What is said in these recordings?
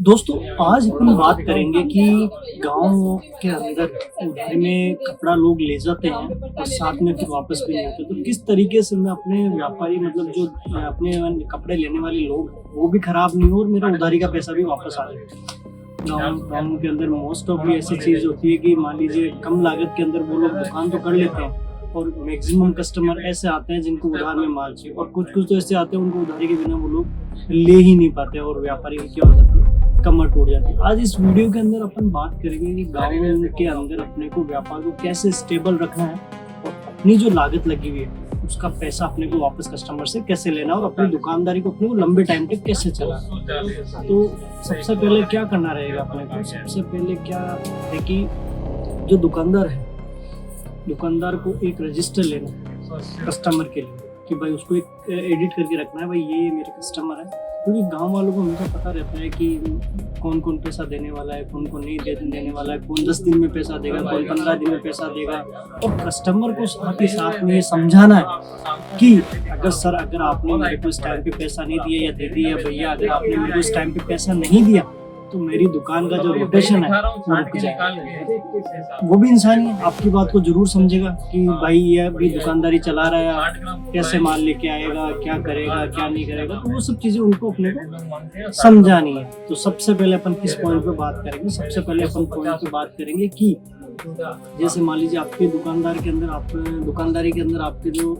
दोस्तों, आज अपन बात करेंगे कि गाँव के अंदर उधारी में कपड़ा लोग ले जाते हैं और साथ में फिर वापस भी नहीं होते। तो किस तरीके से मैं अपने व्यापारी मतलब जो अपने कपड़े लेने वाले लोग हैं, वो भी खराब नहीं हो और मेरा उधारी का पैसा भी वापस आ जाए। गाँव के अंदर मोस्ट ऑफ भी ऐसी चीज़ होती है कि मान लीजिए कम लागत के अंदर वो लोग दुकान तो कर लेते हैं और मैक्सिमम कस्टमर ऐसे आते हैं जिनको उधार में माल चाहिए, और कुछ कुछ तो ऐसे आते हैं उनको उधारी के बिना वो लोग ले ही नहीं पाते और व्यापारी की क्या हो जाती है, कमर टूट जाती है। आज इस वीडियो के अंदर अपन बात करेंगे कि गाँव के अंदर अपने को व्यापार को कैसे स्टेबल रखना है और अपनी जो लागत लगी हुई है उसका पैसा अपने को वापस कस्टमर से कैसे लेना और अपनी दुकानदारी को अपने को लंबे टाइम तक कैसे चलाना। तो सबसे पहले क्या करना रहेगा अपने को, सबसे पहले क्या है कि जो दुकानदार है, दुकानदार को एक रजिस्टर लेना है कस्टमर के लिए कि भाई उसको एक एडिट करके रखना है, भाई ये मेरे कस्टमर है। क्योंकि गांव वालों को हमेशा पता रहता है कि कौन कौन पैसा देने वाला है, कौन कौन नहीं देने वाला है, कौन 10 दिन में पैसा देगा, कौन 15 दिन में पैसा देगा। और कस्टमर को साथ ही साथ में ये समझाना है कि अगर आपने मेरे को इस टाइम पे पैसा नहीं दिया या दे दिया, भैया अगर आपने मेरे को इस टाइम पे पैसा नहीं दिया तो मेरी दुकान का जो रोटेशन है वो रुक जाएगा। वो भी इंसान ही आपकी बात को जरूर समझेगा कि भाई ये अभी दुकानदारी चला रहा है, कैसे माल लेके आएगा, क्या करेगा क्या नहीं करेगा। तो वो सब चीजें उनको अपने को समझानी है। तो सबसे पहले अपन किस पॉइंट पे बात करेंगे, सबसे पहले अपन पॉइंट पे बात करेंगे कि जैसे मान लीजिए आपके दुकानदारी के अंदर आपके जो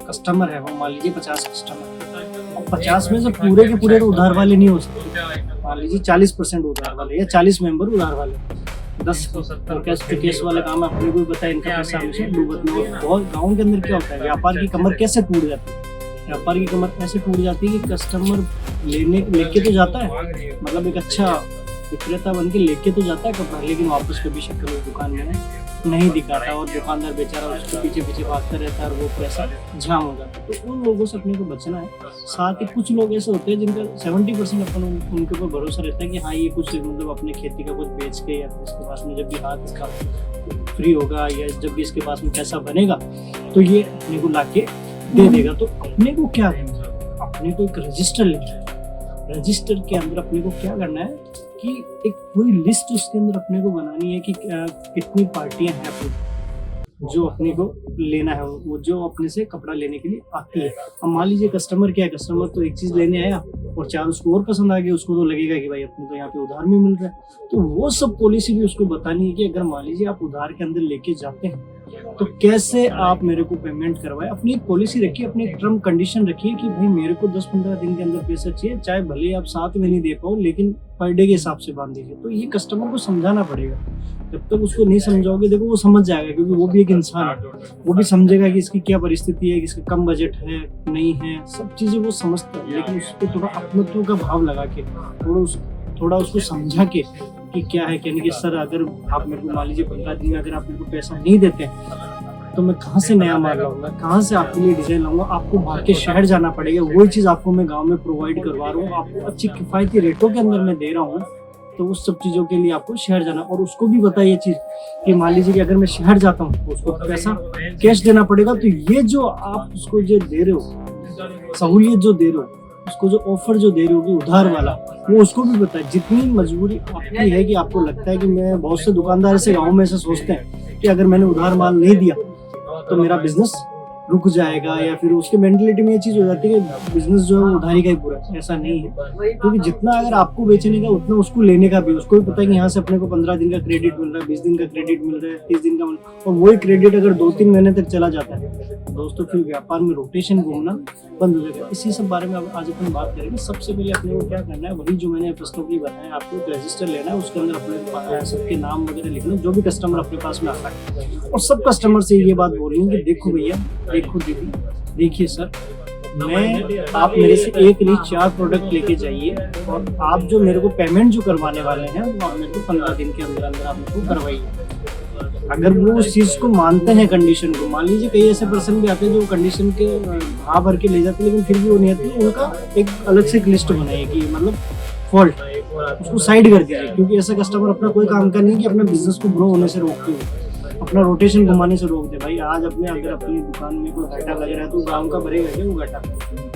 कस्टमर है वो मान लीजिए 50 कस्टमर है, और 50 में से पूरे के पूरे उधार वाले नहीं हो सकते। मान लीजिए 40% उधार वाले या 40 मेंबर उधार वाले, 10 केस वाले काम अपने को भी पता है, इनका पैसा हमेशा डूबत नहीं है। और गाँव के अंदर क्या होता है, व्यापार की कमर कैसे टूट जाती है, व्यापार की कमर ऐसे टूट जाती है कि कस्टमर लेके तो जाता है, मतलब एक अच्छा विक्रेता बन के लेके तो जाता है कपड़ा, लेकिन वापस कभी शक्ल उस दुकान में नहीं दिखाता और दुकानदार बेचारा उसके पीछे पीछे भागता रहता है और वो पैसा जाम हो जाता है। तो उन लोगों से अपने को बचना है। साथ ही कुछ लोग ऐसे होते हैं जिनका 70% अपन उनके ऊपर भरोसा रहता है कि हाँ ये कुछ मतलब अपने खेती का कुछ बेच के या फिर इसके पास में जब भी हाथ इसका फ्री होगा या जब भी इसके पास में पैसा बनेगा तो ये अपने को ला के दे देगा। तो अपने को क्या करना है, अपने को एक रजिस्टर लेना है। रजिस्टर के अंदर अपने को क्या करना है कि एक पूरी लिस्ट उसके अंदर अपने को बनानी है कि कितनी पार्टियां हैं अपनी जो अपने को लेना है, वो जो अपने से कपड़ा लेने के लिए आती है। अब मान लीजिए कस्टमर क्या है, कस्टमर तो एक चीज लेने आया और 4 उसको और पसंद आ गया, उसको तो लगेगा कि भाई अपने तो यहाँ पे उधार में मिल रहा है। तो वो सब पॉलिसी भी उसको बतानी है कि अगर मान लीजिए आप उधार के अंदर लेके जाते हैं तो कैसे आप मेरे को पेमेंट करवाए। अपनी एक पॉलिसी रखिए, अपनी एक टर्म कंडीशन रखिए कि भाई मेरे को 10-15 दिन के अंदर पैसा चाहिए, चाहे भले आप साथ में नहीं दे पाओ लेकिन पर डे के हिसाब से बांध दीजिए। तो ये कस्टमर को समझाना पड़ेगा। जब तक उसको नहीं समझाओगे, देखो वो समझ जाएगा क्योंकि वो भी एक इंसान है, वो भी समझेगा कि इसकी क्या परिस्थिति है, इसका कम बजट है नहीं है, सब चीजें वो समझता है। लेकिन उसको थोड़ा अपनत्व का भाव लगा के थोड़ा उसको समझा के कि क्या है, यानी कि सर अगर आप मेरे को मान लीजिए 15 दिन में अगर आप मेरे को पैसा नहीं देते तो मैं कहाँ से नया माल लाऊंगा, कहाँ से आपके लिए डिजाइन लाऊंगा। आपको बाहर के शहर जाना पड़ेगा, वही चीज़ आपको मैं गांव में प्रोवाइड करवा रहा हूँ, आपको अच्छी किफायती रेटों के अंदर मैं दे रहा हूँ। तो उस सब चीज़ों के लिए आपको शहर जाना, और उसको भी पता ये चीज़ कि मान लीजिए कि अगर मैं शहर जाता हूँ तो उसको पैसा कैश देना पड़ेगा। तो ये जो आप उसको जो दे रहे हो, सहूलियत जो दे रहे हो, उसको जो ऑफर जो दे रहे हो उधार वाला, वो उसको भी पता है। जितनी मजबूरी आपकी है कि आपको लगता है कि मैं, बहुत से दुकानदार ऐसे गाँव में ऐसे सोचते हैं कि अगर मैंने उधार माल नहीं दिया तो मेरा बिजनेस रुक जाएगा, या फिर उसके मेंटलिटी में ये चीज हो जाती है कि बिजनेस जो है उधारी का ही पूरा है। ऐसा नहीं है, क्योंकि जितना अगर आपको बेचने का उतना उसको लेने का भी, उसको भी पता है कि यहाँ से अपने को 15 दिन का क्रेडिट मिल रहा है, 20 दिन का क्रेडिट मिल रहा है, 30 दिन का मिल रहा है। और वही क्रेडिट अगर 2-3 महीने तक चला जाता है दोस्तों, फिर व्यापार में रोटेशन घूमना बंद हो जाएगा। इसी सब बारे में आज अपन बात करेंगे। सबसे पहले अपने को क्या करना है, वही जो मैंने प्रश्नों के लिए बताया, आपको एक रजिस्टर लेना है, उसके अंदर अपने सबके नाम वगैरह लिखना, जो भी कस्टमर अपने पास में आता है। और सब कस्टमर से ये बात बोलनी है कि देखो भैया, देखो दीदी, देखिए सर, आप मेरे से एक नहीं 4 प्रोडक्ट लेके जाइए, और आप जो मेरे को पेमेंट जो करवाने वाले हैं वो आप मेरे को 15 दिन के अंदर अंदर आप मेरे को करवाइए। अगर वो उस चीज को मानते हैं, कंडीशन को, मान लीजिए कई ऐसे पर्सन भी आते हैं जो कंडीशन के भाव भर के ले जाते हैं लेकिन फिर भी वो नहीं आते, उनका एक अलग से एक लिस्ट बनाइए कि मतलब फॉल्ट उसको साइड कर दीजिए। क्योंकि ऐसा कस्टमर अपना कोई काम का नहीं कि अपने बिजनेस को ग्रो होने से रोकते हुए अपना रोटेशन घुमाने से रोक दे भाई। आज अगर अपनी दुकान में कोई घाटा लग रहा है तो गांव का भरेगा क्या? वो घाटा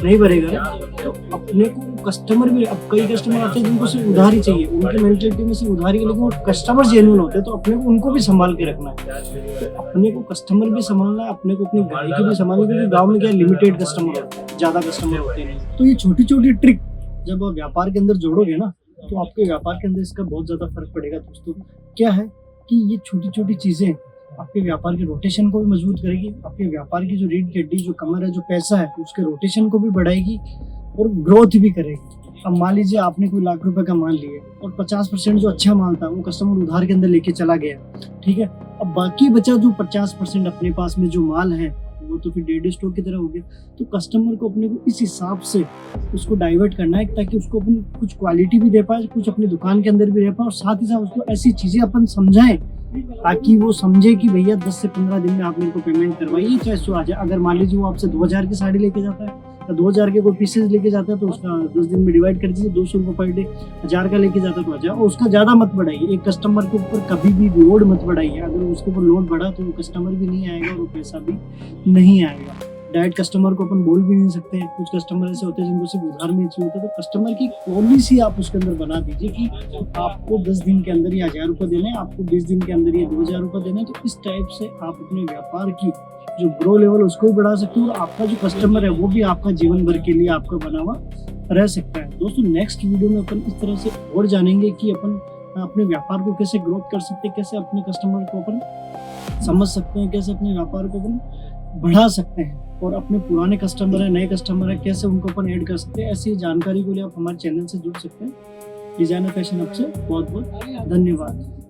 नहीं भरेगा ना। तो अपने को कस्टमर भी, अब कई कस्टमर आते हैं जिनको सिर्फ उधार ही चाहिए, उनकी मेंटेलिटी में सिर्फ उधार ही, लेकिन वो कस्टमर जेन्युइन होते हैं, तो अपने को उनको भी संभाल के रखना है। तो अपने को कस्टमर भी संभालना है, अपने को अपनी गायकी भी संभालनी, क्योंकि गाँव में क्या लिमिटेड कस्टमर होते हैं, ज्यादा कस्टमर होते नहीं। तो ये छोटी छोटी ट्रिक जब आप व्यापार के अंदर जोड़ोगे ना, तो आपके व्यापार के अंदर इसका बहुत ज्यादा फर्क पड़ेगा दोस्तों। क्या है कि ये छोटी छोटी चीजें आपके व्यापार के रोटेशन को भी मजबूत करेगी, आपके व्यापार की जो रीढ़ की हड्डी, जो कमर है, जो पैसा है, उसके रोटेशन को भी बढ़ाएगी और ग्रोथ भी करेगी। अब मान लीजिए आपने कोई लाख रुपए का माल लिया और 50% जो अच्छा माल था वो कस्टमर उधार के अंदर लेके चला गया, ठीक है। अब बाकी बचा जो 50% अपने पास में जो माल है, वो तो फिर डेड स्टॉक की तरह हो गया। तो कस्टमर को अपने को इस हिसाब से उसको डाइवर्ट करना है ताकि उसको अपन कुछ क्वालिटी भी दे पाए, कुछ अपनी दुकान के अंदर भी रह पाए, और साथ ही साथ उसको ऐसी चीजें अपन समझाएं ताकि वो समझे कि भैया 10 से 15 दिन में आप मेरे को पेमेंट करवाइए, चाहे सो आ जाए। अगर मान लीजिए वो आपसे 2000 की साड़ी लेके जाता है या 2000 के कोई पीसेज लेके जाता है, तो उसका 10 दिन में डिवाइड कर दीजिए, 200 रुपये पर डे। 1000 का लेके जाता है तो 1000, और उसका ज्यादा मत बढ़ाइए। एक कस्टमर के ऊपर कभी भी लोड मत बढ़ाइए। अगर उसके ऊपर लोड बढ़ा तो वो कस्टमर भी नहीं आएगा और वो पैसा भी नहीं आएगा। डायरेक्ट कस्टमर को अपन बोल भी नहीं सकते हैं। कुछ कस्टमर ऐसे होते हैं जिनको सिर्फ उधार में चाहिए होता है, तो कस्टमर की पॉलिसी आप उसके अंदर बना दीजिए कि आपको 10 दिन के अंदर ही 1000 रुपये देने हैं, आपको 20 दिन के अंदर ये 2000 रुपये देने हैं। तो इस टाइप से आप अपने व्यापार की जो ग्रो लेवल उसको भी बढ़ा सकते हो, और आपका जो कस्टमर है वो भी आपका जीवन भर के लिए आपका बना हुआ रह सकता है। दोस्तों नेक्स्ट वीडियो में अपन इस तरह से और जानेंगे कि अपन अपने व्यापार को कैसे ग्रोथ कर सकते हैं, कैसे अपने कस्टमर को अपन समझ सकते हैं, कैसे अपने व्यापार को अपन बढ़ा सकते हैं, और अपने पुराने कस्टमर है, नए कस्टमर है, कैसे उनको अपन ऐड कर सकते हैं। ऐसी जानकारी के लिए आप हमारे चैनल से जुड़ सकते हैं। डिजाइनर फैशन हब से बहुत बहुत धन्यवाद।